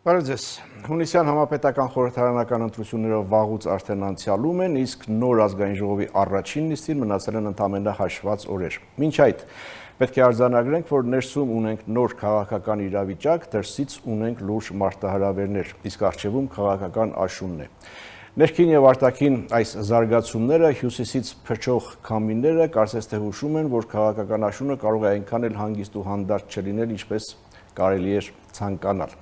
Բարև ձեզ։ Հունիսյան համապետական խորհրդարանական ընտրություններով վաղուց արդեն անցյալում են, իսկ նոր ազգային ժողովի առաջին նիստին մնացել են ընդամենը հաշված օրեր։ Մինչ այդ պետք է արձանագրենք, որ ներսում ունենք նոր քաղաքական իրավիճակ, դրսից ունենք լուրջ մարտահրավերներ, իսկ առջևում քաղաքական աշունն է։ Ներքին եւ արտաքին այս զարգացումները հյուսիսից փչող քամիները կարծես թե հուշում են, որ քաղաքական աշունը կարող է այնքան էլ հանգիստ ու հանդարտ չլինել, ինչպես կարելի էր ցանկանալ։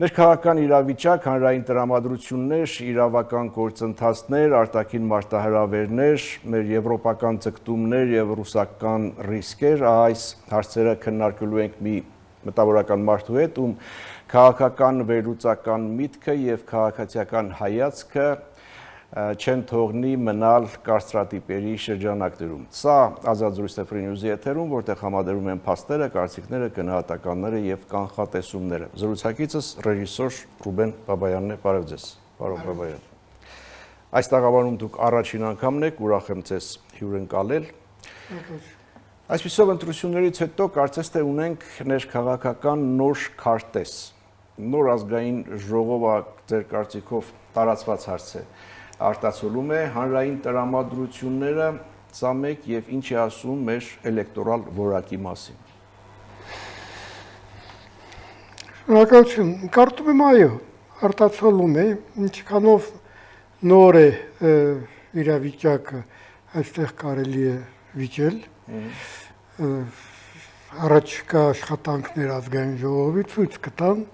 Ներքաղաքական իրավիճակ, հանրային տրամադրություններ, իրավական գործընթացներ, արտաքին մարտահրավերներ, մեր եվրոպական ձգտումներ եւ ռուսական ռիսկեր, այս հարցերը քննարկելու ենք մի մտավորական մարդու հետ, ում քաղաքական վերլուծական միտքը եւ քաղաքացիական հայացքը չեն թողնի մնալ կարծրատիպերի շրջանակներում։ Սա Ազատ զրույց Free News-ի եթերում, որտեղ համադրում են փաստերը, կարծիքները, գնահատականները եւ կանխատեսումները։ Զրուցակիցս ռեժիսոր Ռուբեն Բաբայանն է, բարև ձեզ, պարոն Բաբայան։ Այս տաղավարում դուք առաջին անգամն եք, ուրախ եմ ձեզ հյուրընկալել։ Այսպիսով ընտրություններից հետո կարծես թե ունենք ներքաղաքական նոր քարտեզ։ Նոր ազգային ժողովը ձեր կարծիքով տարածված հարց է։ Արտացոլում է հանրային տրամադրությունները, սա մեկ եւ ինչ է ասում մեր էլեկտորալ որակի մասին։ Շնորհակալություն, կարծում եմ այո, արտացոլում է, ինչքանով նոր է իրավիճակը, այստեղ կարելի է վիճել, առաջկա աշխատանքներ ազգային ժողովի ցույց կտան,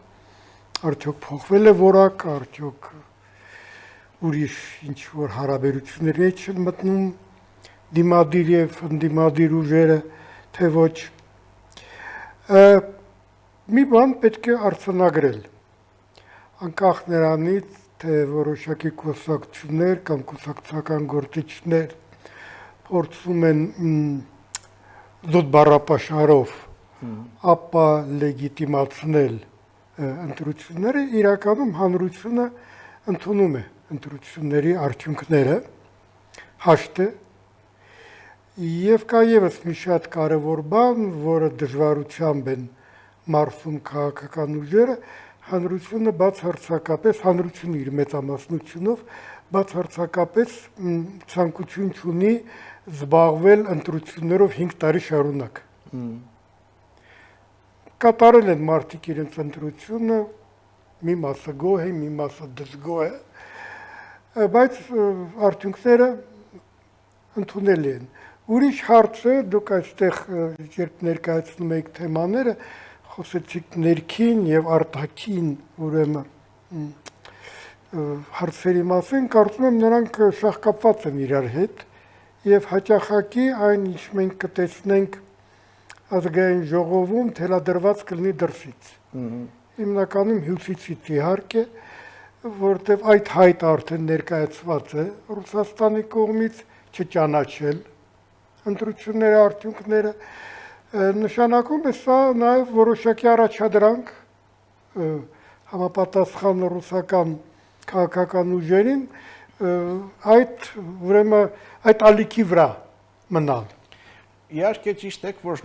արդյոք փոխվել է որակը, արդյոք ուրիշ ինչ-որ հարաբերությունների մեջ են մտնում դիմադիր եւ ընդդիմադիր ուժերը, թե ոչ։ Մի բան պետք է արձանագրել, անկախ նրանից, թե որոշակի կուսակցություններ կամ կուսակցական գործիչներ փորձում են զուտ բառապաշարով ապա լեգիտիմացնել ընտրությունները, իրականում հանրությունը ընդունում է ընտրությունների արդյունքները, հաշտ է, եւ կա եւս մի շատ կարեւոր բան, որը դժվարությամբ են մարսում քաղաքական ուժերը, հանրությունը բացարձակապես, հանրությունը իր մեծամասնությունով բացարձակապես ցանկություն չունի զբաղվել ընտրություններով 5 տարի շարունակ։ Կատարել են մարդիկ իրենց ընտրությունը, մի մասը գոհ է, մի մասը դժգոհ է, բայց արդյունքները ընդունելի են։ Ուրիշ հարցը, դուք այստեղ երբ ներկայացնում եք թեմաները, խոսեցիք ներքին եւ արտաքին, ուրեմն հարցերի մասին, կարծում եմ նրանք շահկապված են իրար հետ եւ հաճախակի այն, ինչ մենք կտեսնենք ազգային ժողովում, թելադրված կլինի դրսից։ Հիմնականում հյուսիսից իհարկե, որտեղ այդ հայտը արդեն ներկայացված է Ռուսաստանի կողմից չճանաչել ընտրությունների արդյունքները, նշանակում է սա նաև որոշակի առաջադրանք համապատասխան ռուսական քաղաքական ուժերին այդ ալիքի վրա մնալ։ Իհարկե ճիշտ է, որ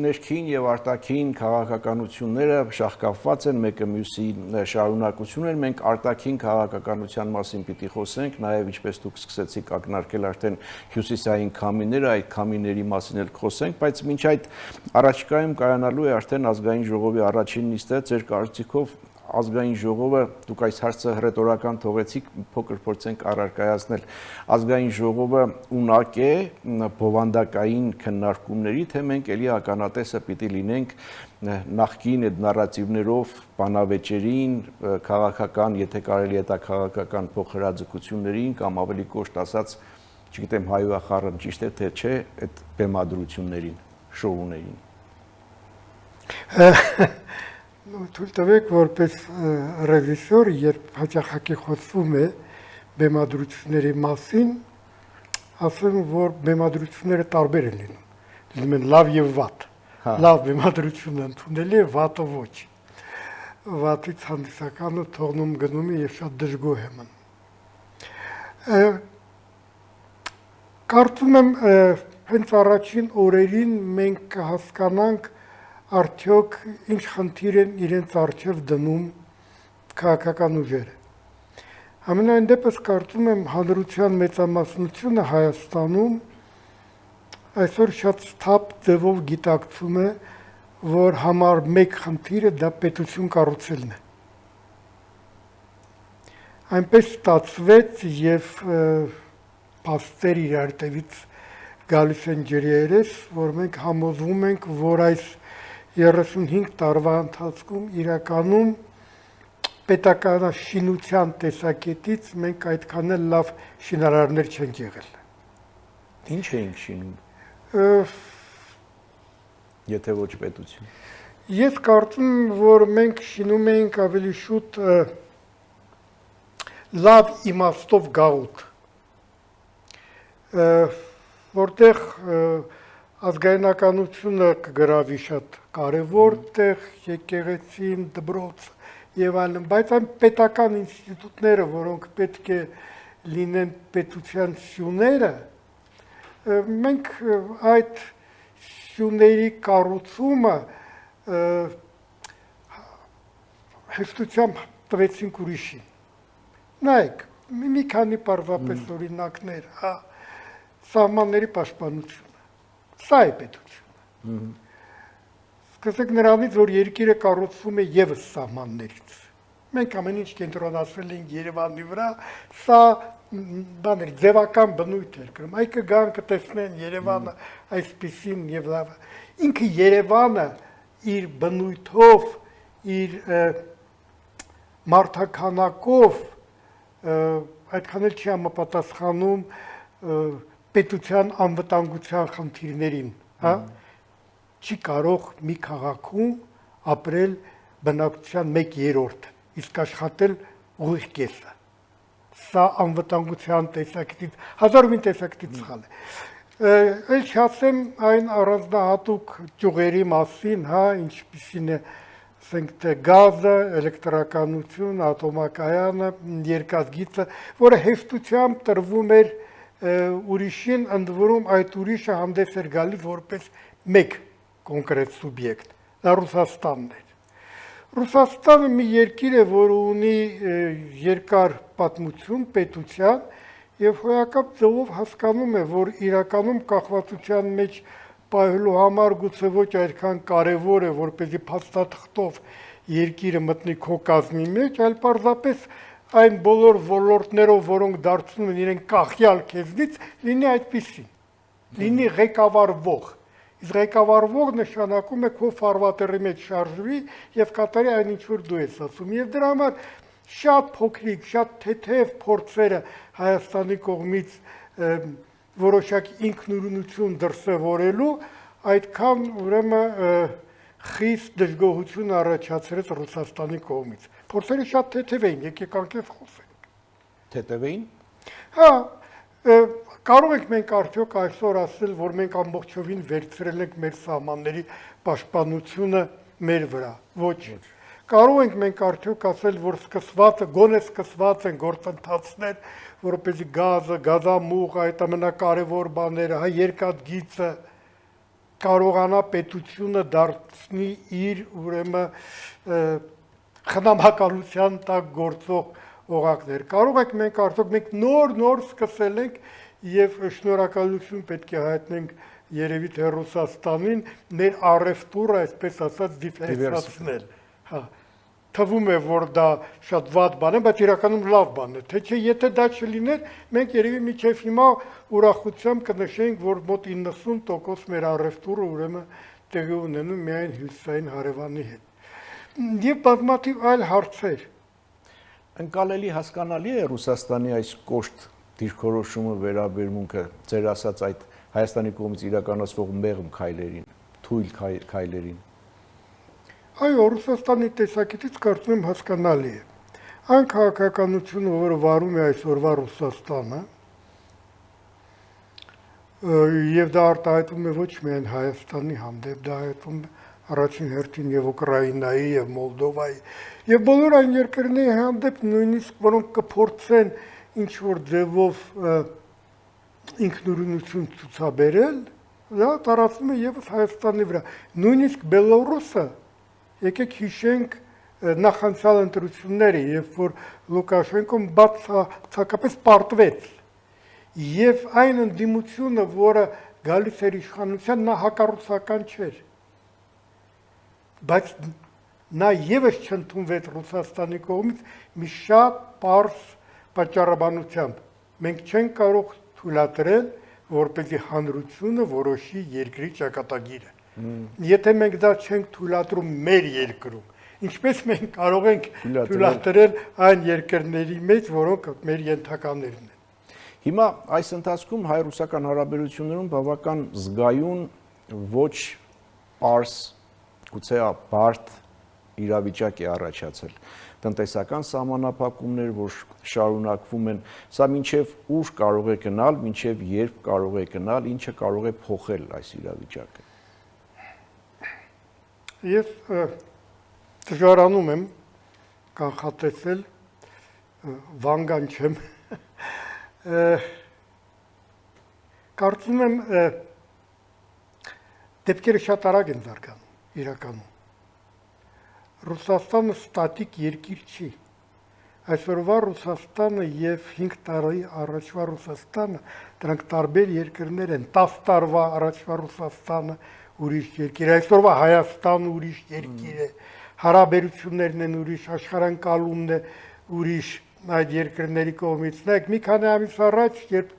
ներքին եւ արտաքին քաղաքականությունները շահկապված են, մեկը մյուսի շարունակություն են, մենք արտաքին քաղաքականության մասին պիտի խոսենք, նաեւ ինչպես դուք սկսեցիք ակնարկել արդեն հյուսիսային քամիները, այդ քամիների մասին էլ խոսենք, բայց մինչ այդ առաջիկայում կայանալու է արդեն ազգային ժողովի առաջին նիստը, ձեր կարծիքով ազգային ժողովը, դուք այս հարցը հռետորական թողեցիք, փոքր փորձենք առարկայացնել, ազգային ժողովը ունակ է բովանդակային քննարկումների, թե մենք էլի ականատեսը պիտի լինենք նախկին այդ նարատիվներով բանավեճերին, քաղաքական, եթե կարելի է քաղաքական փոխհրաձգություններին կամ ավելի կոշտ ասած, չգիտեմ հայուախառն ճիշտ է թե չէ, այդ բեմադրություններին, շոուներին։ Թույլ տվեք, որպես ռեժիսոր, երբ հաճախակի խոսվում է բեմադրությունների մասին, ասեմ, որ բեմադրությունները տարբեր են լինում, լինում են լավ եւ վատ։ Լավ բեմադրությունը ընդունելի է, վատը ոչ։ Վատից հանդիսականը թողնում գնում է եւ շատ դժգոհ է մնում։ Կարծում եմ, հենց առաջին օրերին մենք կհասկանանք արդյոք ինչ խնդիր են իրենց առջև դնում քաղաքական ուժերը։ Ամենայն դեպս կարծում եմ հանրության մեծամասնությունը Հայաստանում այսօր շատ սթափ ձևով գիտակցում է, որ համար մեկ խնդիրը դա պետություն կառուցելն է։ Այնպես ստացվեց եւ փաստեր իրար տևից գալիս են ջրերես, որ մենք համոզվում ենք, որ այս 35 տարվա ընթացքում իրականում պետականաշինության տեսակետից մենք այդքան էլ լավ շինարարներ չենք եղել։ Ինչ էինք շինում, եթե ոչ պետություն։ Ես կարծում եմ, որ մենք շինում էինք ավելի շուտ լավ իմաստով գաղութ, որտեղ ազգայնականությունը կգրավի շատ կարևոր տեղ, եկեղեցին, դպրոց եւ այլն, բայց այն պետական ինստիտուտները, որոնք պետք է լինեն պետության սյուները, մենք այդ սյուների կառուցումը հեշտությամբ տվեցինք ուրիշին։ Նայեք, մի քանի պարզապես օրինակներ, սահմանների պաշտպանությունը, սա է պետությունը։ Սկսեք նրանից, որ երկիրը կառուցվում է ևս սահմաններից։ Մենք ամեն ինչ կենտրոնացրել ենք Երևանի վրա, սա բաներ ձևական բնույթ էր կրում։ Այ կգան կտեսնեն Երևանը այսպիսին եւ լավ։ Ինքը Երևանը իր բնույթով, իր մարդաքանակով այդքան էլ չի համապատասխանում պետության անվտանգության խնդիրներին, հա? Չի կարող մի քաղաքում ապրել բնակչության 1/3, իսկ աշխատել ուղիղ կեսը։ Սա անվտանգության տեսակետից, հազար ու մի տեսակետից սխալ է։ Էլ չասեմ այն առանձնահատուկ ճյուղերի մասին, հա, ինչպիսին է ասենք թե գազը, էլեկտրականություն, ատոմակայանը, երկաթգիծը, որը հեշտությամբ տրվում էր ուրիշին, ընդ որում այդ ուրիշը հանդես էր գալիս որպես մեկ կոնկրետ սուբյեկտ, դա Ռուսաստանն էր։ Ռուսաստանը մի երկիր է, որը ունի երկար պատմություն, պետության, եւ հոյակապ ձևով հասկանում է, որ իրականում կախվածության մեջ պահելու համար գուցե ոչ այդքան կարևոր է, որպեսզի փաստաթղթով երկիրը մտնի քո կազմի մեջ, այլ պարզապես այն բոլոր ոլորտներով, որոնք դարձնում են իրեն կախյալ քեզնից, լինի այդպիսին, լինի ղեկավարվող։ Իսկ ղեկավարվող նշանակում է քո ֆարվատերի մեջ շարժվի եւ կատարի այն ինչ որ դու ես ասում։ Եվ դրա համար շատ փոքրիկ, շատ թեթև փորձերը Հայաստանի կողմից որոշակի ինքնուրույնություն դրսևորելու այդքան ուրեմն խիստ դժգոհություն առաջացրեց Ռուսաստանի կողմից։ Փորձերը շատ թեթև էին, եկեք անկեղծ խոսենք։ Թեթև էին։ Հա, կարող ենք մենք արդյոք այսօր ասել, որ մենք ամբողջովին վերցրել ենք մեր սահմանների պաշտպանությունը մեր վրա։ Ոչ։ Կարող ենք մենք արդյոք ասել, որ գոնե սկսված են գործընթացներ, որպեսզի գազը, գազամուղ, այդ ամենակարևոր բաները, հա, երկաթգիծը կարողանա պետությունը դարձնի իր ուրեմն խնամակալության տակ գործող օղակներ։ Կարող ենք մենք արդյոք մենք նոր սկսել ենք եւ շնորհակալություն պետք է հայտնենք երևի թե Ռուսաստանին մեր առևտուրը, այսպես ասած, դիվերսիֆիկացնել։ Հա, թվում է, որ դա շատ վատ բան է, բայց իրականում լավ բան է։ Թե չէ, եթե դա չլիներ, մենք երևի մինչև հիմա ուրախությամբ կնշենք, որ մոտ 90% մեր առևտուրը ուրեմն տեղի ունենում միայն հյուսիսային հարևանի հետ։ Եվ բազմաթիվ այլ հարցեր։ Ընկալելի հասկանալի է Ռուսաստանի այս կոշտ դիրքորոշումը վերաբերմունքը ձեր ասած այդ Հայաստանի կողմից իրականացվող մեղմ քայլերին, թույլ քայլերին։ Այո, Ռուսաստանի տեսակետից կարծում եմ հասկանալի է։ Այն քաղաքականությունը, որը վարում է այսօրվա Ռուսաստանը, եւ դա արտահայտվում է ոչ միայն Հայաստանի հանդեպ, դա հայտվում է առաջին հերթին եւ Ուկրաինայի եւ Մոլդովայի եւ բոլոր այն երկրների հանդեպ, նույնիսկ որոնք կփորձեն ինչ որ ձևով ինքնուրույնություն ցուցաբերել, դա տարածվում է եւս Հայաստանի վրա։ Նույնիսկ Բելոռուսը, եկեք հիշենք, նախանցյալ ընտրությունները, երբ որ Լուկաշենկոն բացարձակապես պարտվեց, եւ այն ընդդիմությունը, որը գալիս էր իշխանության, նա հակառուսական չէր, բայց նա եւս չընդունվեց Ռուսաստանի կողմից մի շատ պարզ պատճառաբանությամբ. մենք չենք կարող թույլատրել, որպեսզի հանրությունը որոշի երկրի ճակատագիրը։ Եթե մենք դա չենք թույլատրում մեր երկրում, ինչպես մենք կարող ենք թույլատրել այն երկրների մեջ, որոնք մեր ենթականներն են։ Հիմա այս ընթացքում հայ-ռուսական հարաբերություններում բավական զգայուն ոչ պարզ, գուցե բարդ իրավիճակ է առաջացել։ Տնտեսական սահմանափակումներ, որ շարունակվում են, սա մինչև ուր կարող է գնալ, մինչև երբ կարող է գնալ, ինչը կարող է փոխել այս իրավիճակը։ Ես դժվարանում եմ կանխատեսել, վանգան չեմ, կարծում եմ դեպքերը շատ արագ են զարգանում իրականում։ Ռուսաստանը ստատիկ երկիր չի։ Այսօրվա Ռուսաստանը եւ 5 տարի առաջվա Ռուսաստանը դրանք տարբեր երկրներ են։ 10 տարվա առաջվա Ռուսաստանը ուրիշ երկիր, այսօրվա Հայաստանը ուրիշ երկիր է։ Հարաբերություններն են ուրիշ, աշխարհանկալումն է ուրիշ այդ երկրների կողմից։ Նայեք, մի քանի ամիս առաջ, երբ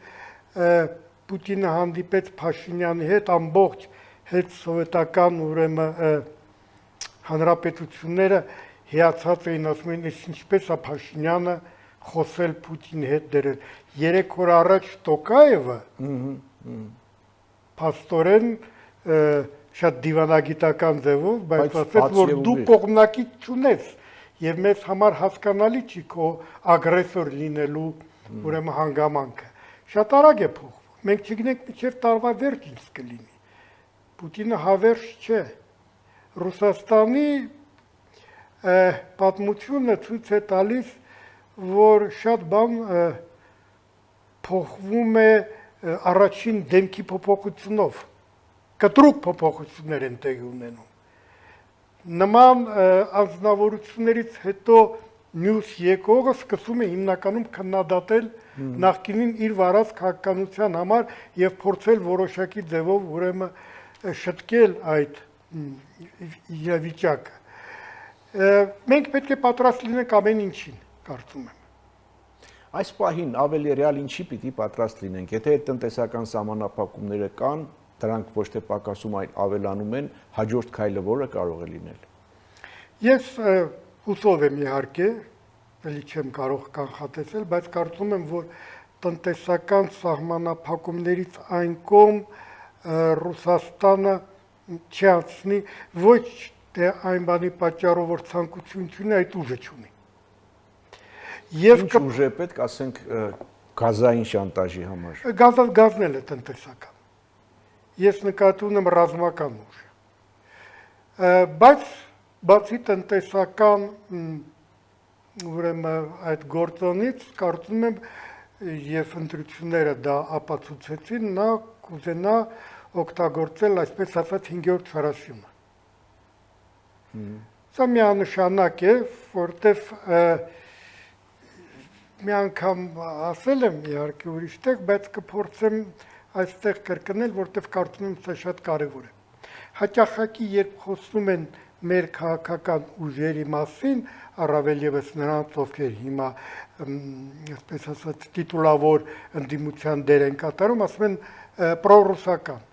Պուտինը հանդիպեց Փաշինյանի հետ, ամբողջ հետսովետական ուրեմն հանրապետությունները հիացած էին, ասում էին, ինչպես է Փաշինյանը խոսել Պուտինի հետ դերել։ 3 օր առաջ Տոկաևը փաստորեն շատ դիվանագիտական ձևով, բայց ասեց, որ դու կողմնակից չունես եւ մեզ համար հասկանալի չի քո ագրեսոր լինելու ուրեմն հանգամանքը։ Շատ արագ է փոխվում։ Մենք չգիտենք մինչև տարվա վերջ ինչ կլինի։ Պուտինը հավերժ չէ։ Ռուսաստանի պատմությունը ցույց է տալիս, որ շատ բան փոխվում է առաջին դեմքի փոփոխությունով, կտրուկ փոփոխություններ են տեղի ունենում։ Նման անձնավորություններից հետո մյուս եկողը սկսում է հիմնականում քննադատել նախկինին իր վարած քաղաքականության համար եւ փորձել որոշակի ձևով ուրեմն շտկել այդ իրավիճակը։ Մենք պետք է պատրաստ լինենք ամեն ինչին, կարծում եմ։ Այս պահին ավելի ռեալ ինչի պիտի պատրաստ լինենք, եթե այդ տնտեսական սահմանափակումները կան, դրանք ոչ թե պակասում, այլ ավելանում են, հաջորդ քայլը որը կարող է լինել։ Ես հուսով եմ իհարկե, էլի չեմ կարող կանխատեսել, բայց կարծում եմ, որ տնտեսական սահմանափակումներից այն կողմ Ռուսաստանը չանցնի ոչ թե այն բանի պատճառով, որ ցանկություն չունի, այդ ուժը չունի։ Ինչ ուժ է պետք, ասենք, գազային շանտաժի համար։ Գազն էլ է տնտեսական։ Ես նկատի ունեմ ռազմական ուժ։ Բայց բացի տնտեսական ուրեմն այդ գործոնից կարծում եմ եւ ընտրությունները դա ապացուցեցին, նա կուզենա օգտագործել այսպես ասած 5-րդ շարաշյունը։ Սա միանշանակ է, որտեվ մի անգամ ասել եմ իհարկե ուրիշ տեղ, բայց կփորձեմ այստեղ կրկնել, որտեվ կարծում եմ սա շատ կարևոր է։ Հաճախակի երբ խոսում են մեր քաղաքական ուժերի մասին, առավել եւս նրանց, ովքեր հիմա այսպես ասած տիտուլավոր ընդդիմության դեր են կատարում, ասում են պրոռուսական։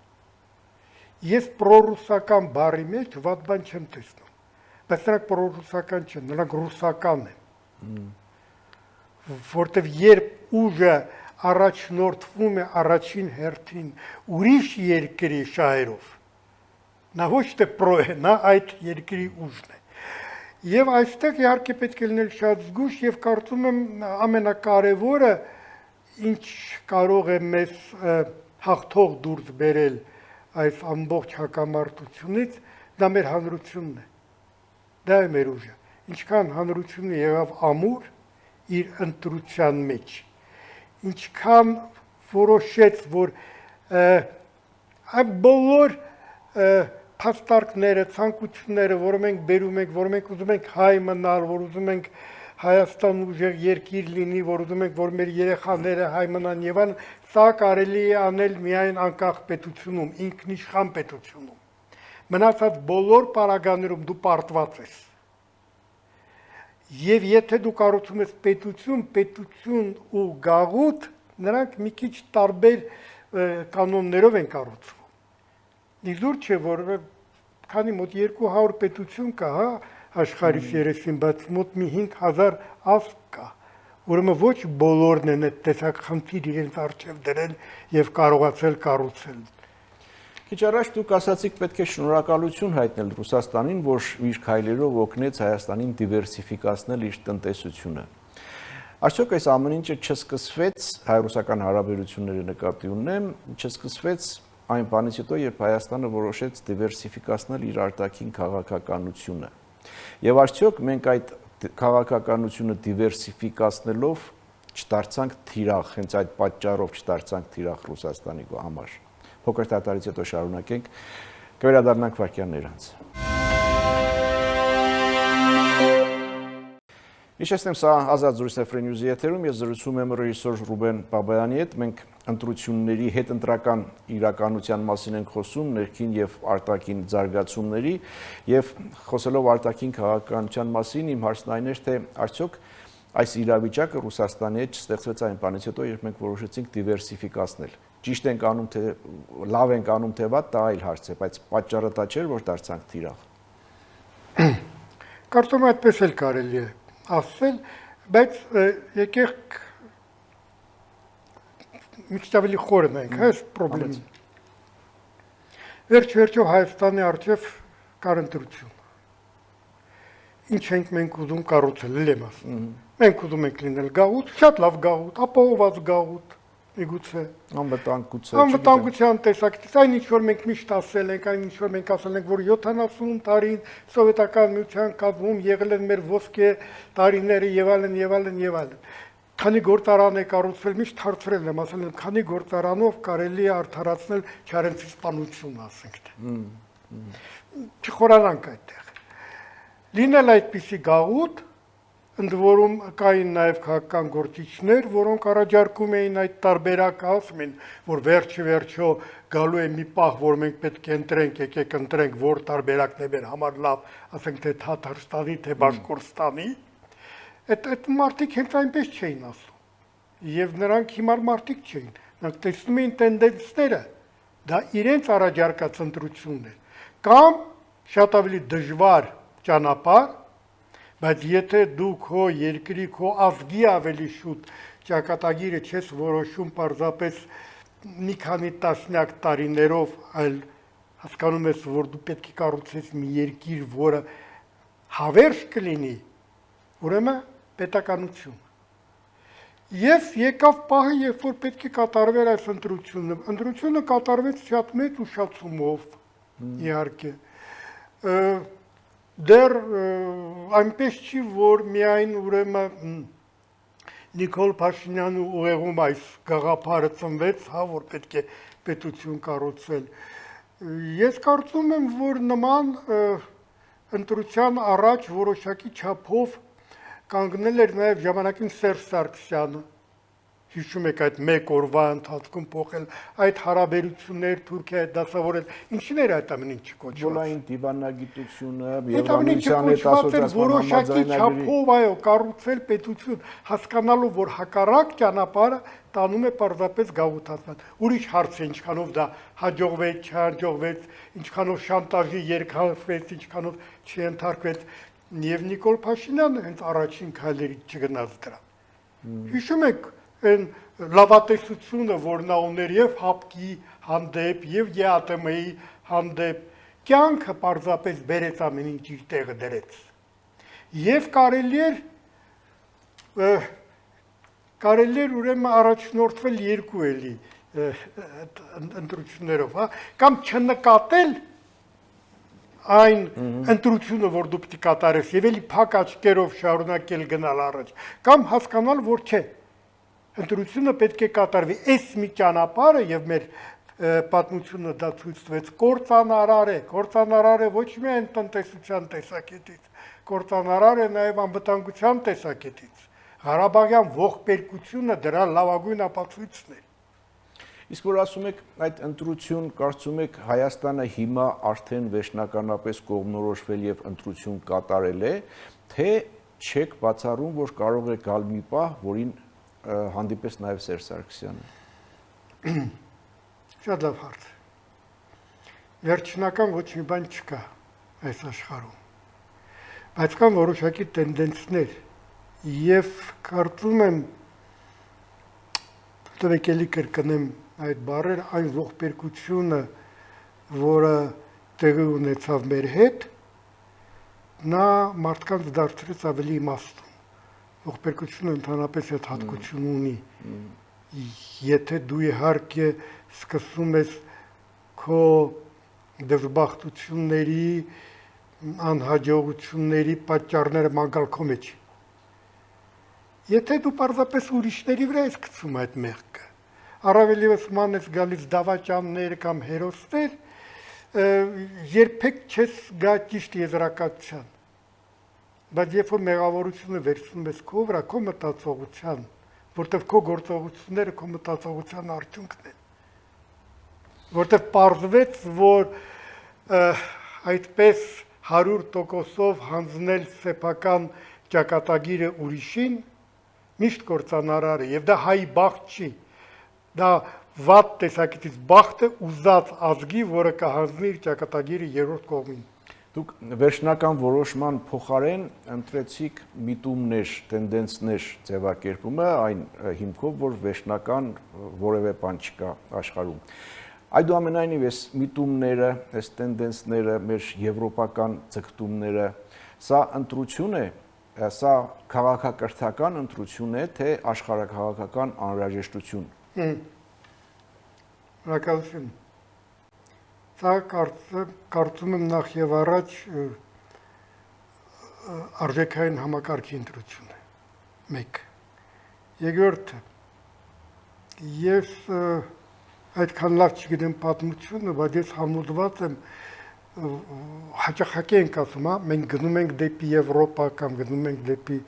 Ես պրոռուսական բառի մեջ վատ բան չեմ տեսնում, բայց նրանք պրոռուսական չեն, նրանք ռուսական են։ Որտեւ երբ ուժը առաջնորդվում է առաջին հերթին ուրիշ երկրի շահերով, նա ոչ թե պրո է, նա այդ երկրի ուժն է։ Եվ այստեղ իհարկե պետք է լինել շատ զգույշ եւ կարծում եմ ամենակարևորը, ինչ կարող է մեզ հաղթող դուրս բերել այս ամբողջ հակամարտությունից, դա մեր հանրությունն է։ Դա է մեր ուժը։ Ինչքան հանրությունը եղավ ամուր իր ընտրության մեջ, ինչքան որոշեց, որ այդ բոլոր փաստարկները, ցանկությունները, որ մենք բերում ենք, որ մենք ուզում ենք հայ մնալ, որ ուզում ենք Հայաստան ուժեղ երկիր լինի, որ ուզում ենք, որ մեր երեխաները հայ մնան եւ այլն, սա կարելի է անել միայն անկախ պետությունում, ինքնիշխան պետությունում։ Մնացած բոլոր պարագաներում դու պարտված ես։ Եվ եթե դու կառուցում ես պետություն ու գաղութ, նրանք մի քիչ տարբեր կանոններով են կառուցվում։ Իզուր չէ, որ քանի մոտ 200 պետություն կա, հա, աշխարհից երեսին, բայց մոտ մի 5000 ազգ կա, ուրեմն ոչ բոլորն են այդ տեսակ խնդիր իրենց առջև դրել եւ կարողացել կառուցել։ Քիչ առաջ դուք ասացիք պետք է շնորհակալություն հայտնել Ռուսաստանին, որ իր քայլերով օգնեց Հայաստանին դիվերսիֆիկացնել իր տնտեսությունը։ Արդյոք այս ամեն ինչը չսկսվեց հայ-ռուսական հարաբերությունների նկատի ունեմ, չսկսվեց այն բանից հետո, երբ Հայաստանը որոշեց դիվերսիֆիկացնել իր արտաքին քաղաքականությունը։ Եվ արդյոք մենք այդ քաղաքականությունը դիվերսիֆիկացնելով չդարձանք թիրախ, հենց այդ պատճառով չդարձանք թիրախ Ռուսաստանի համար։ Փոքր դատարից հետո շարունակենք, կվերադառնանք վայրկյաններ անց։ Իհեսնեմ, սա Ազատ զրույց Free-News-ի եթերում, ես զրուցում եմ ռեժիսոր Ռուբեն Բաբայանի հետ, մենք ընտրությունների հետընտրական իրականության մասին ենք խոսում, ներքին եւ արտաքին զարգացումների, եւ խոսելով արտաքին քաղաքականության մասին, իմ հարցն այն էր, թե արդյոք այս իրավիճակը Ռուսաստանի հետ չստեղծվեց այն բանից հետո, երբ մենք որոշեցինք դիվերսիֆիկացնել։ Ճիշտ ենք անում, թե լավ ենք անում, թե վատ, դա այլ հարց է, բայց պատճառը դա չէր, որ դարձանք թիրախ։ Կարծում եմ այդպես էլ կարելի է ասել, բայց եկեք միշտ ավելի խորը նայենք այս խնդրին։ Վերջ-վերջո Հայաստանի առջև կար ընտրություն։ Ինչ ենք մենք ուզում կառուցել, եմ ասում։ Մենք ուզում ենք լինել գաղութ, շատ լավ գաղութ, ապահովված գաղութ, միգուցե անվտանգության տեսակետից, այն ինչ որ մենք միշտ ասել ենք, այն ինչ որ մենք ասել ենք, որ 70 տարին սովետական միության կազմում եղել են մեր ոսկե տարիները եւ այլն եւ այլն եւ այլն։ Քանի գործարան է կառուցվել, միշտ հարցրել եմ, ասել եմ, քանի գործարանով կարելի է արդարացնել Չարենցի սպանությունը, ասենք թե։ Չխորանանք այդտեղ։ Լինել այդպիսի գաղութ, ընդ որում կային նաև քաղաքական գործիչներ, որոնք առաջարկում էին այդ տարբերակը, ասում են, որ վերջը գալու է մի պահ, որ մենք պետք է ընտրենք, եկեք ընտրենք, որ տարբերակն է մեր համար լավ, ասենք թե Թաթարստանի, թե Բաշկորտստանի, այդ մարդիկ հենց այնպես չէին ասում։ Եվ նրանք հիմար մարդիկ չէին, նրանք տեսնում էին տենդենսները, դա իրենց առաջարկած ընտրությունն է, կամ շատ ավելի դժվար ճանապարհ, բայց եթե դու քո երկրի, քո ազգի ավելի շուտ ճակատագիրը չես որոշում պարզապես մի քանի տասնյակ տարիներով, այլ հասկանում ես, որ դու պետք է կառուցես մի երկիր, որը հավերժ կլինի, ուրեմն պետականություն։ Եվ եկավ պահը, երբ որ պետք է կատարվեր այս ընտրությունը։ Ընտրությունը կատարվեց շատ մեծ ուշացումով, իհարկե։ Դեռ այնպես չի, որ միայն ուրեմն Նիկոլ Փաշինյանը ուղեղում այս գաղափարը ծնվեց, հա, որ պետք է պետություն կառուցել։ Ես կարծում եմ, որ նման ընտրության առաջ որոշակի չափով կանգնել էր նաև ժամանակին Սերժ Սարգսյանը, հիշում եք այդ մեկ օրվա ընթացքում փոխել այդ հարաբերություններ Թուրքիայի դասավորել, ինչին էր այդ ամեն ինչը կոչված։ Բոլային դիվանագիտությունը, Եվրամիության հետ ասոցիացիան որոշակի չափով, այո, կառուցել պետություն, հասկանալով, որ հակառակ ճանապարհը տանում է պարզապես գաղութացման։ Ուրիշ հարց է, ինչքանով դա հաջողվեց, չհաջողվեց, ինչքանով շանտաժի երկհանվեց, ինչքանով չընթարկվեց։ Եվ Նիկոլ Փաշինյանը հենց առաջին քայլերից չգնաց դրա։ Հիշում եք այն լավատեսությունը, որ նա ուներ եւ ՀԱՊԿ-ի հանդեպ, եւ ԵԱՏՄ-ի հանդեպ, կյանքը պարզապես բերեց ամեն ինչ իր տեղը դրեց։ Եվ կարելի էր ուրեմն առաջնորդվել երկու էլի ընտրություններով, հա, կամ չնկատել այն ընտրությունը, որ դու պետք է կատարես, եւ էլի փակ աչքերով շարունակել գնալ առաջ, կամ հասկանալ, որ չէ, ընտրությունը պետք է կատարվի այս մի ճանապարհը եւ մեր պատմությունը դա ցույց տվեց, կործանարար է ոչ միայն տնտեսության տեսակետից, կործանարար է նաև անվտանգության տեսակետից։ Ղարաբաղյան ողբերգությունը դրա լավագույն ապացույցն է։ Իսկ որ ասում եք այդ ընտրություն, կարծում եք Հայաստանը հիմա արդեն վերջնականապես կողմնորոշվել եւ ընտրություն կատարել է, թե չեք բացառում, որ կարող է գալ մի պահ, որին հանդիպես նաև Սերժ Սարգսյանը։ Շատ լավ հարց։ Վերջնական ոչ մի բան չկա այս աշխարհում։ Բայց կան որոշակի տենդենսներ եւ կարծում եմ տվեկելի կրկնեմ այդ բառերը այն ողբերգությունը, որը տեղի ունեցավ մեր հետ, նա մարդկանց դարձրեց ավելի իմաստուն։ Ողբերգությունը ընդհանրապես այդ հատկություն ունի։ Եթե դու իհարկե սկսում ես քո դժբախտությունների, անհաջողությունների պատճառները մանգալ քո մեջ։ Եթե դու պարզապես ուրիշների վրա ես գցում այդ մեղքը, առավել ևս ման ես գալիս դավաճաններ կամ հերոսներ, երբեք չես գա ճիշտ եզրակացության։ Բայց երբ որ մեղավորությունը վերցնում ես քո վրա, քո մտածողության, որտեղ քո գործողությունները քո մտածողության արդյունքն են, որտեղ պարզվեց, որ այդպես 100%-ով հանձնել սեփական ճակատագիրը ուրիշին միշտ կործանարար է եւ դա հայի բախտ չի, դա վատ տեսակետից բախտ է ուզած ազգի, որը կհանձնի իր ճակատագիրը երրորդ կողմին։ Դուք վերջնական որոշման փոխարեն ընտրեցիք միտումներ, տենդենսներ ձևակերպումը այն հիմքով, որ վերջնական որևէ բան չկա աշխարհում։ Այդուամենայնիվ այս միտումները, այս տենդենսները, մեր եվրոպական ձգտումները, սա ընտրություն է, սա քաղաքակրթական ընտրություն է, թե աշխարհակաղակական անհրաժեշտություն։ Շնորհակալություն։ Սա կարծում եմ նախ եւ առաջ արժեքային համակարգի ընտրություն է։ Մեկ։ Երկրորդը, ես այդքան լավ չգիտեմ պատմությունը, բայց ես համոզված եմ, հաճախակի ենք ասում, մենք գնում ենք դեպի Եվրոպա կամ գնում ենք դեպի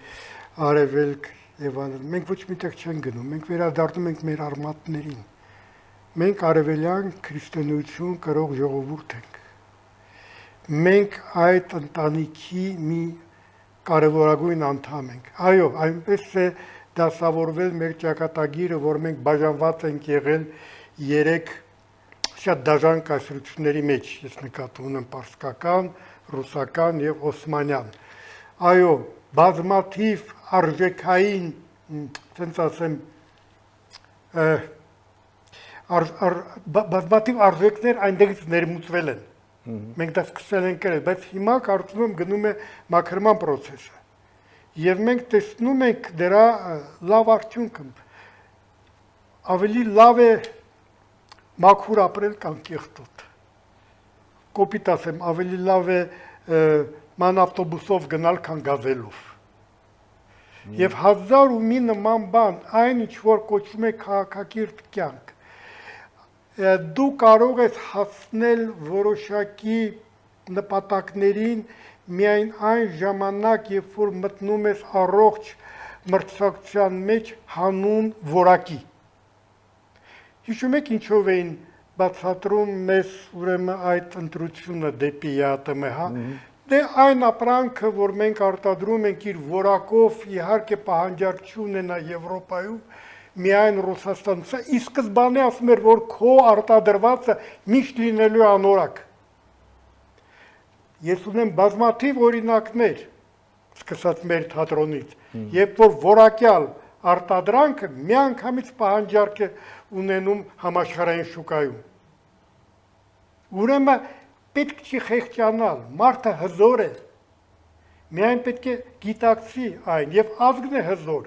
Արևելք եւ այլն։ Մենք ոչ միտեղ չենք գնում, մենք վերադառնում ենք մեր արմատներին։ Մենք արևելյան քրիստոնեություն կրող ժողովուրդ ենք։ Մենք այդ ընտանիքի մի կարևորագույն անդամ ենք։ Այո, այնպես է դասավորվել մեր ճակատագիրը, որ մենք բաժանված ենք եղել 3 շատ դաժան կայսրությունների մեջ, ես նկատի ունեմ պարսկական, ռուսական եւ օսմանյան։ Այո, բազմաթիվ արժեքային, ասենց ասեմ, բազմաթիվ արժեքներ այնտեղից ներմուծվել են։ Մենք դա սկսել ենք կրել, բայց հիմա կարծում եմ գնում է մաքրման process-ը։ Եվ մենք տեսնում ենք դրա լավ արդյունքը։ Ավելի լավ է մաքուր ապրել կամ կեղտոտ։ Կոպիտ ասեմ, ավելի լավ է ման ավտոբուսով գնալ, քան գազելով։ Եվ 1001 նման բան, այն ինչ որ կոչվում է քաղաքակիրթ կյանք, դու կարող ես հասնել որոշակի նպատակներին միայն այն ժամանակ, երբ որ մտնում ես առողջ մրցակցության մեջ հանուն որակի։ Հիշում եք ինչով էին բացատրում մեզ ուրեմն այդ ընտրությունը դեպի ԵԱՏՄ, հա։ Դե այն ապրանքը, որ մենք արտադրում ենք իր որակով, իհարկե պահանջարկ չունենա Եվրոպայում, միայն Ռուսաստան, սա ի սկզբանե ասում էր, որ քո արտադրվածը միշտ լինելու է անորակ։ Ես ունեմ բազմաթիվ օրինակներ, սկսած մեր թատրոնից, երբ որ որակյալ արտադրանքը միանգամից պահանջարկ է ունենում համաշխարհային շուկայում։ Ուրեմն պետք չի խեղճանալ, մարդը հզոր է, միայն պետք է գիտակցի այն, եւ ազգն է հզոր։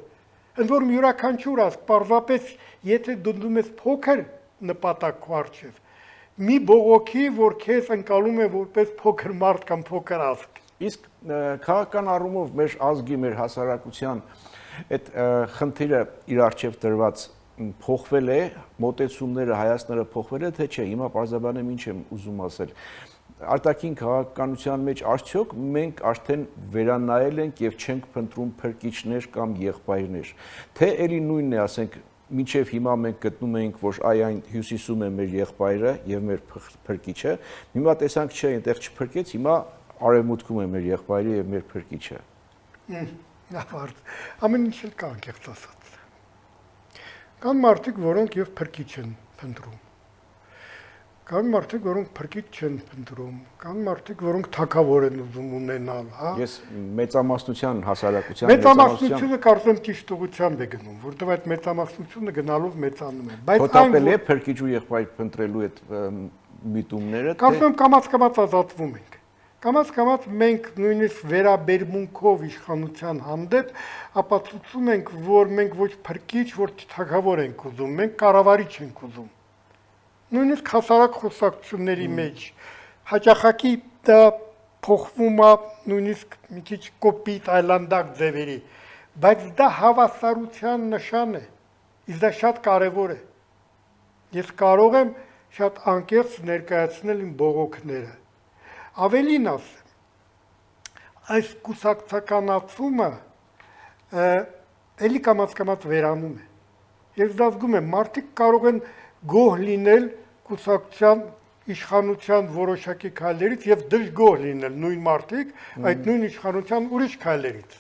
Ընդ որում յուրաքանչյուր ազգ, պարզապես եթե դու դնում ես փոքր նպատակ քո առջև, մի բողոքի, որ քեզ ընկալում է որպես փոքր մարդ կամ փոքր ազգ։ Իսկ քաղաքական առումով մեր ազգի, մեր հասարակության այդ խնդիրը իր առջև դրված փոխվել է, մոտեցումները, հայացքները փոխվել է, թե չէ, հիմա պարզաբանեմ ինչ եմ ուզում ասել։ Արտաքին քաղաքականության մեջ արդյոք մենք արդեն վերանայել ենք եւ չենք փնտրում փրկիչներ կամ եղբայրներ, թե էլի նույնն է, ասենք, մինչև հիմա մենք գտնում էինք, որ այն հյուսիսում է մեր եղբայրը եւ մեր փրկիչը, հիմա տեսանք չէ, այնտեղ չփրկեց, հիմա արևմուտքում է մեր եղբայրը եւ մեր փրկիչը։ Ամեն ինչ էլ կա անկեղծ ասած։ Կան մարդիկ, որոնք եւ փրկիչ են փնտրում։ Կան մարդիկ, որոնք փրկիչ չեն փնտրում, կան մարդիկ, որոնք թագավոր են ուզում ունենալ, հա։ Ես մեծամասնության հասարակության մեծամասնությունը կարծեմ ճիշտ ուղղությամբ է գնում, որտեղ այդ մեծամասնությունը գնալով մեծանում է։ Բայց Հոտապել է փրկիչ ու եղբայր փնտրելու այդ միտումները, կարծում եմ կամաց-կամաց ազատվում ենք։ Կամաց-կամաց մենք նույնիսկ վերաբերմունքով իշխանության հանդեպ ապացուցում ենք, որ մենք ոչ փրկիչ, ոչ թագավոր ենք ուզում, մենք կառավարիչ ենք ուզում։ Նույնիսկ հասարակ խոսակցությունների մեջ հաճախակի դա փոխվում է նույնիսկ մի քիչ կոպիտ այլանդակ ձևերի, բայց դա հավասարության նշան է, իսկ դա շատ կարևոր է։ Ես կարող եմ շատ անկեղծ ներկայացնել իմ բողոքները։ Ավելին ասեմ, այս կուսակցականացումը էլի կամաց-կամաց վերանում է։ Ես դա զգում եմ, մարդիկ կարող են գոհ լինել կուսակցության իշխանության որոշակի քայլերից եւ դժգոհ լինել նույն մարդիկ այդ նույն իշխանության ուրիշ քայլերից։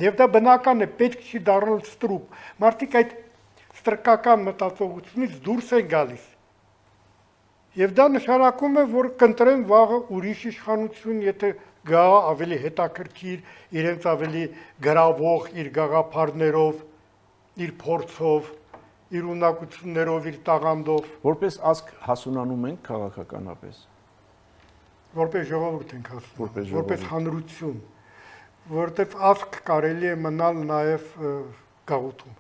Եվ դա բնական է, պետք չի դառնալ ստրուկ։ Մարդիկ այդ ստրկական մտածողությունից դուրս են գալիս։ Եվ դա նշանակում է, որ կընտրեն վաղը ուրիշ իշխանություն, եթե գա ավելի հետաքրքիր, իրենց ավելի գրավող իր գաղափարներով, իր փորձով, իր ունակություններով, իր տաղանդով։ Որպես ազգ հասունանում ենք քաղաքականապես։ Որպես ժողովուրդ ենք հասունում, որպես հանրություն, որտեղ ազգ կարելի է մնալ նաև գաղութում։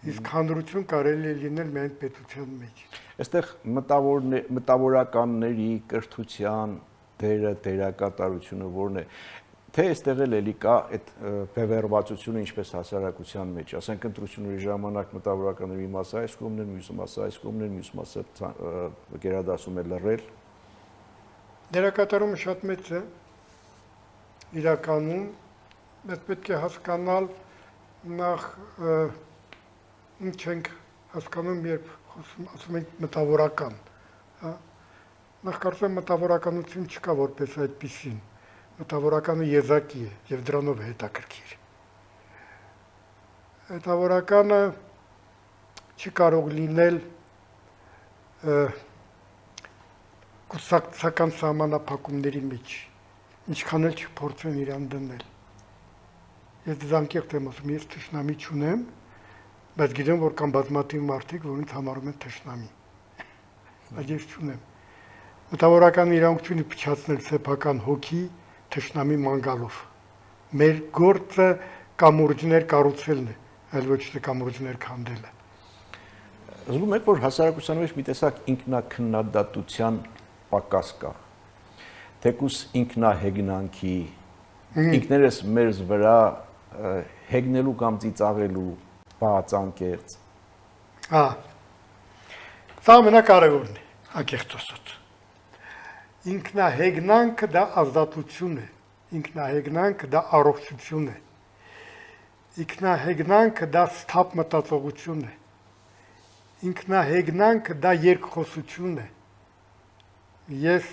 Իսկ հանրություն կարելի է լինել միայն պետության մեջ։ Այստեղ մտավորականների կրթության դերը, դերակատարությունը որն է, թե այստեղ էլի կա այդ բևեռվածությունը ինչպես հասարակության մեջ, ասենք ընտրությունների ժամանակ մտավորականների մի մասը այս կողմն էր, մյուս մասը այս կողմն էր, մյուս մասը գերադասում է լռել։ Դերակատարումը շատ մեծ է իրականում, բայց պետք է հասկանալ նախ ինչ ենք հասկանում, երբ ասում ենք մտավորական, հա։ Նախ կարծեմ մտավորականություն չկա որպես այդպիսին, մտավորականը եզակի է եւ դրանով է հետաքրքիր։ Մտավորականը չի կարող լինել կուսակցական սահմանափակումների մեջ, ինչքան էլ չփորձեն իրան դնել։ Ես դզանկեղծ եմ ասում, ես թշնամի չունեմ, բայց գիտեմ, որ կան բազմաթիվ մարդիկ, որոնց համարում են թշնամի։ Բայց ես չունեմ։ Մտավորական իրավունքությունը փչացնել սեփական հոգի թշնամի մանգալով։ Մեր գործը կամուրջներ կառուցելն է, այլ ոչ թե կամուրջներ քանդելը։ Զգում եք, որ հասարակության մեջ մի տեսակ ինքնակնդատության պակաս կա։ Թեկուս ինքնահեգնանքի, ինքներս մեզ վրա հեգնելու կամ ծիծաղելու բացանկեղծ։ Հա։ Սա ամենակարևորն է, անկեղծ ասած։ Ինքնահեգնանքը դա ազատություն է, ինքնահեգնանքը դա առողջություն է։ Ինքնահեգնանքը դա սթափ մտածողություն է։ Ինքնահեգնանքը դա երկխոսություն է։ Ես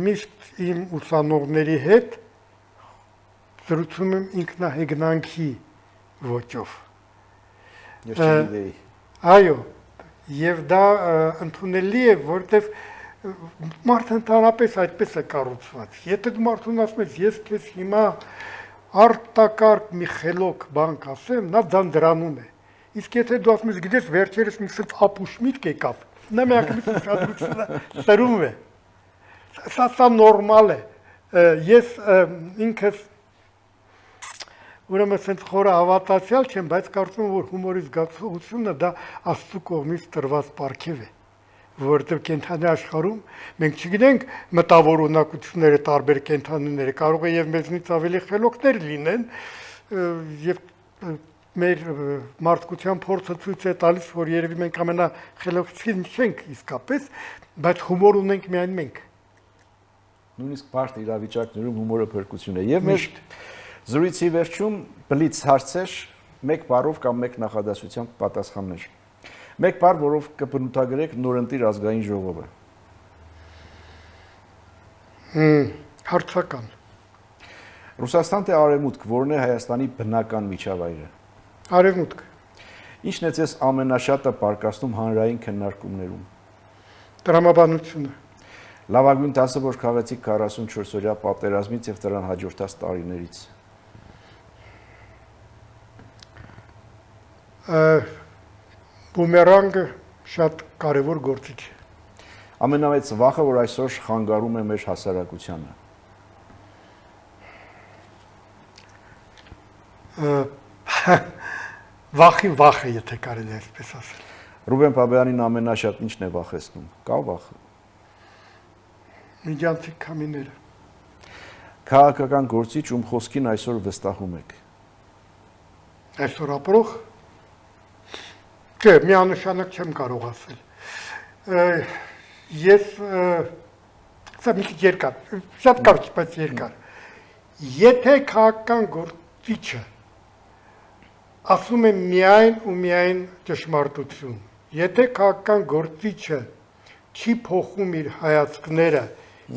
միշտ իմ ուսանողների հետ զրուցում եմ ինքնահեգնանքի ոճով։ Ես չգիտեի։ Այո, եւ դա ընդունելի է, որտեվ մարդը ընդհանրապես այդպես է կառուցված։ Եթե դու մարդուն ասում ես, ես քեզ հիմա արտակարգ մի խելոք բան կասեմ, նա դրանում է։ Իսկ եթե դու ասում ես, գիտես, վերջերս մի սենց ապուշ միտք եկավ, նա միակնից ուշադրությունը սրում է։ Սա նորմալ է։ Ես ինքս ուրեմն սենց խորը հավատացյալ չեմ, բայց կարծում եմ, որ հումորի զգացողությունը դա Աստծո կողմից տրված պարգև է, որովհետև կենդանի աշխարհում մենք չգիտենք մտավոր ունակությունները տարբեր կենդանիները, կարող է եւ մեզնից ավելի խելոքներ լինեն եւ մեր մարդկության փորձը ցույց է տալիս, որ երևի մենք ամենախելոքին չենք իսկապես, բայց հումոր ունենք միայն մենք։ Նույնիսկ բարդ իրավիճակներում հումորը փրկություն է։ Եվ մեր զրույցի վերջում բլից հարցեր, մեկ բառով կամ մեկ նախադասությամբ պատասխաններ։ Մեկ բառ, որով կբնութագրեք նորընտիր ազգային ժողովը։ Հարցական։ Ռուսաստան թե Արևմուտք, որն է Հայաստանի բնական միջավայրը։ Արևմուտք։ Ինչն է ձեզ ամենաշատը պարկասնում հանրային քննարկումներում։ Տրամաբանությունը։ Լավագույն դասը, որ քաղեցիք 44-օրյա պատերազմից եւ դրան հաջորդած տարիներից։ Բումերանգը շատ կարևոր գործիք է։ Ամենամեծ վախը, որ այսօր խանգարում է մեր հասարակությանը։ Վախի վախը, եթե կարելի է այսպես ասել։ Ռուբեն Բաբայանին ամենաշատ ինչն է վախեցնում։ Կա վախը։ Միջանցիկ քամիները։ Քաղաքական գործիչ ում խոսքին այսօր վստահում եք։ Այսօր ապրող։ Չէ, միանշանակ չեմ կարող ասել։ Ես սա մի քիչ երկար, շատ կարճ, բայց երկար։ Եթե քաղաքական գործիչը ասում է միայն ու միայն ճշմարտություն, եթե քաղաքական գործիչը չի փոխում իր հայացքները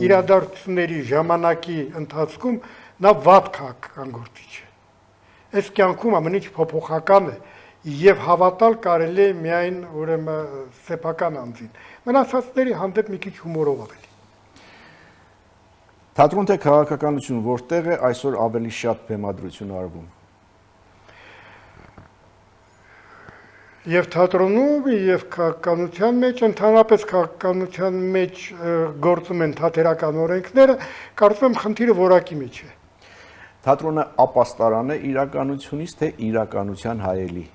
իրադարձությունների ժամանակի ընթացքում, նա վատ քաղաքական գործիչ է։ Այս կյանքում ամեն ինչ փոփոխական է եւ հավատալ կարելի է միայն ուրեմն սեփական անձին։ Մնացածների հանդեպ մի քիչ հումորով ավելի։ Թատրոն թե քաղաքականություն որտեղ է այսօր ավելի շատ բեմադրություն արվում։ Եվ թատրոնում, եւ քաղաքականության մեջ, ընդհանրապես քաղաքականության մեջ գործում են թատերական օրենքները, կարծում եմ խնդիրը որակի մեջ է։ Թատրոնը ապաստարան է իրականությունից, թե իրականության հայելի։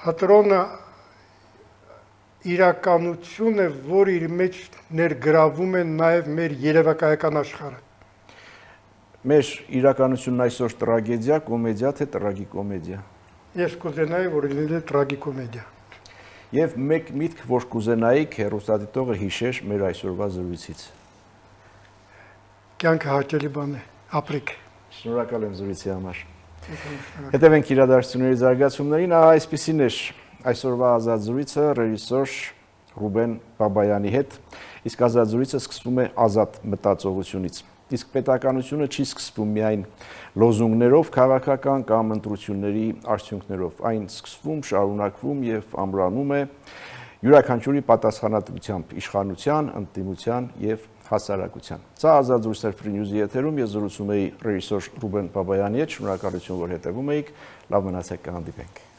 Թատրոնը իրականություն է, որ իր մեջ ներգրավում է նաեւ մեր երևակայական աշխարհը։ Մեր իրականությունն այսօր տրագեդիա, կոմեդիա թե տրագիկոմեդիա։ Ես կուզենայի, որ լինի տրագիկոմեդիա։ Եվ մեկ միտք, որ կուզենայիք հեռուստադիտողը հիշեր մեր այսօրվա զրույցից։ Կյանքը հաճելի բան է, ապրեք։ Շնորհակալ եմ զրույցի համար։ Հետևենք իրադարձությունների զարգացումներին, այսպիսին էր այսօրվա ազատ զրույցը ռեժիսոր Ռուբեն Բաբայանի հետ, իսկ ազատ զրույցը սկսվում է ազատ մտածողությունից։ Իսկ պետականությունը չի սկսվում միայն լոզունգներով, քաղաքական կամ ընտրությունների արդյունքներով, այն սկսվում, շարունակվում եւ ամրանում է յուրաքանչյուրի պատասխանատվությամբ իշխանության, ընդդիմության եւ հասարակության։ Սա ազատ զրույցներ Free News-ի եթերում ես զրուցում էի ռեժիսոր Ռուբեն Բաբայանի հետ, շնորհակալություն, որ հետևում եք, լավ մնացեք, կհանդիպենք։